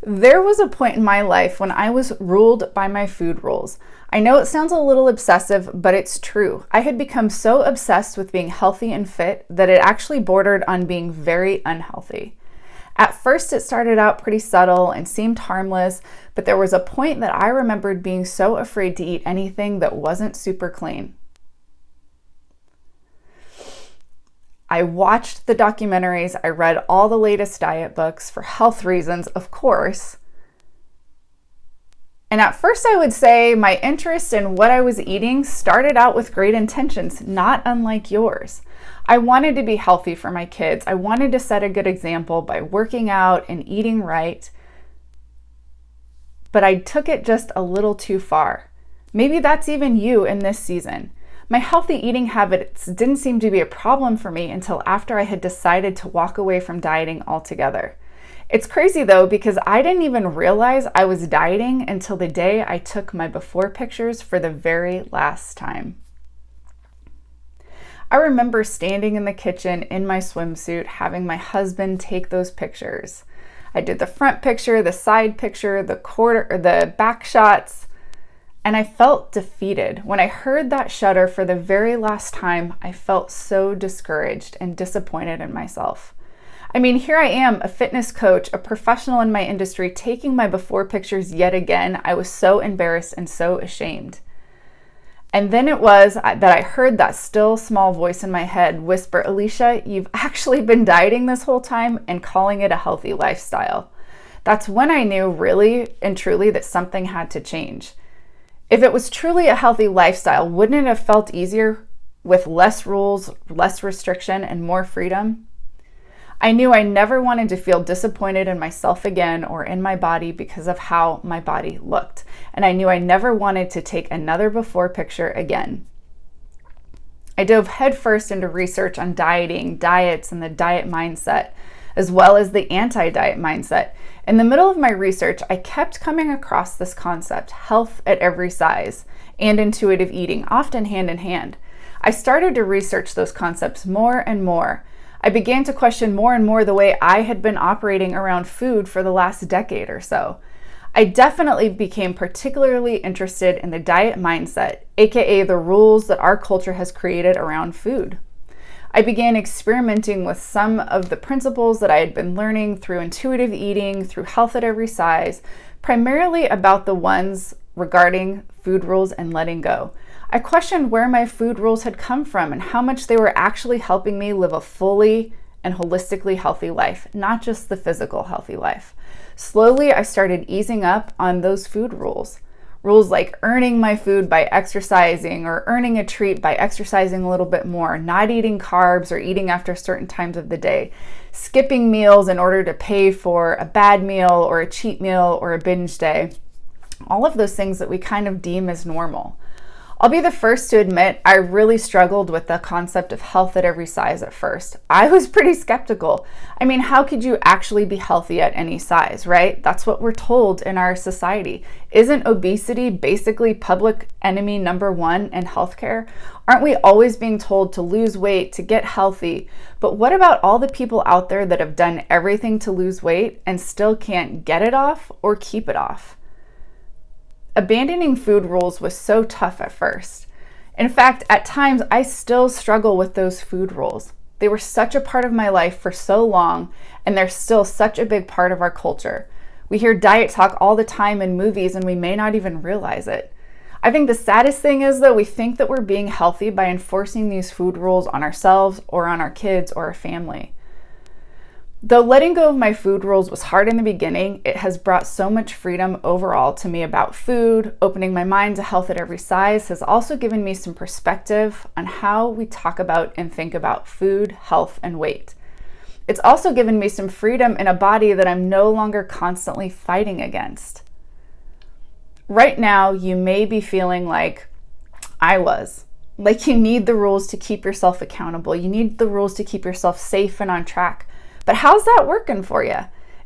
There was a point in my life when I was ruled by my food rules. I know it sounds a little obsessive, but it's true. I had become so obsessed with being healthy and fit that it actually bordered on being very unhealthy. At first, it started out pretty subtle and seemed harmless, but there was a point that I remembered being so afraid to eat anything that wasn't super clean. I watched the documentaries, I read all the latest diet books for health reasons, of course. And at first I would say my interest in what I was eating started out with great intentions, not unlike yours. I wanted to be healthy for my kids. I wanted to set a good example by working out and eating right. But I took it just a little too far. Maybe that's even you in this season. My healthy eating habits didn't seem to be a problem for me until after I had decided to walk away from dieting altogether. It's crazy though, because I didn't even realize I was dieting until the day I took my before pictures for the very last time. I remember standing in the kitchen in my swimsuit, having my husband take those pictures. I did the front picture, the side picture, the back shots. And I felt defeated. When I heard that shudder for the very last time, I felt so discouraged and disappointed in myself. I mean, here I am, a fitness coach, a professional in my industry, taking my before pictures yet again. I was so embarrassed and so ashamed. And then it was that I heard that still small voice in my head whisper, Alicia, you've actually been dieting this whole time and calling it a healthy lifestyle. That's when I knew really and truly that something had to change. If it was truly a healthy lifestyle, wouldn't it have felt easier with less rules, less restriction, and more freedom? I knew I never wanted to feel disappointed in myself again or in my body because of how my body looked. And I knew I never wanted to take another before picture again. I dove headfirst into research on dieting, diets, and the diet mindset, as well as the anti-diet mindset. In the middle of my research, I kept coming across this concept, health at every size, and intuitive eating, often hand in hand. I started to research those concepts more and more. I began to question more and more the way I had been operating around food for the last decade or so. I definitely became particularly interested in the diet mindset, aka the rules that our culture has created around food. I began experimenting with some of the principles that I had been learning through intuitive eating, through health at every size, primarily about the ones regarding food rules and letting go. I questioned where my food rules had come from and how much they were actually helping me live a fully and holistically healthy life, not just the physical healthy life. Slowly, I started easing up on those food rules. Rules like earning my food by exercising or earning a treat by exercising a little bit more, not eating carbs or eating after certain times of the day, skipping meals in order to pay for a bad meal or a cheat meal or a binge day. All of those things that we kind of deem as normal. I'll be the first to admit I really struggled with the concept of health at every size at first. I was pretty skeptical. I mean, how could you actually be healthy at any size, right? That's what we're told in our society. Isn't obesity basically public enemy number one in healthcare? Aren't we always being told to lose weight, to get healthy? But what about all the people out there that have done everything to lose weight and still can't get it off or keep it off? Abandoning food rules was so tough at first. In fact, at times I still struggle with those food rules. They were such a part of my life for so long, and they're still such a big part of our culture. We hear diet talk all the time in movies, and we may not even realize it. I think the saddest thing is that we think that we're being healthy by enforcing these food rules on ourselves or on our kids or our family. Though letting go of my food rules was hard in the beginning, it has brought so much freedom overall to me about food. Opening my mind to health at every size has also given me some perspective on how we talk about and think about food, health, and weight. It's also given me some freedom in a body that I'm no longer constantly fighting against. Right now, you may be feeling like I was. Like you need the rules to keep yourself accountable. You need the rules to keep yourself safe and on track. But how's that working for you?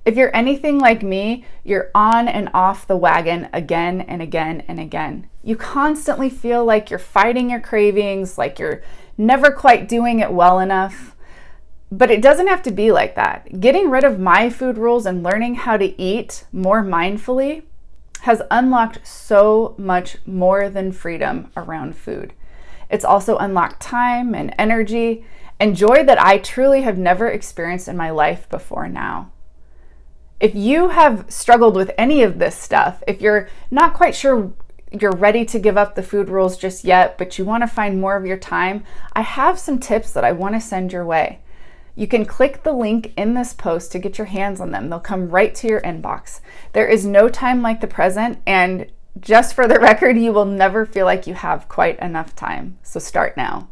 If you're anything like me, you're on and off the wagon again and again and again. You constantly feel like you're fighting your cravings, like you're never quite doing it well enough. But it doesn't have to be like that. Getting rid of my food rules and learning how to eat more mindfully has unlocked so much more than freedom around food. It's also unlocked time and energy and joy that I truly have never experienced in my life before now. If you have struggled with any of this stuff, if you're not quite sure you're ready to give up the food rules just yet, but you want to find more of your time, I have some tips that I want to send your way. You can click the link in this post to get your hands on them. They'll come right to your inbox. There is no time like the present, and just for the record, you will never feel like you have quite enough time. So start now.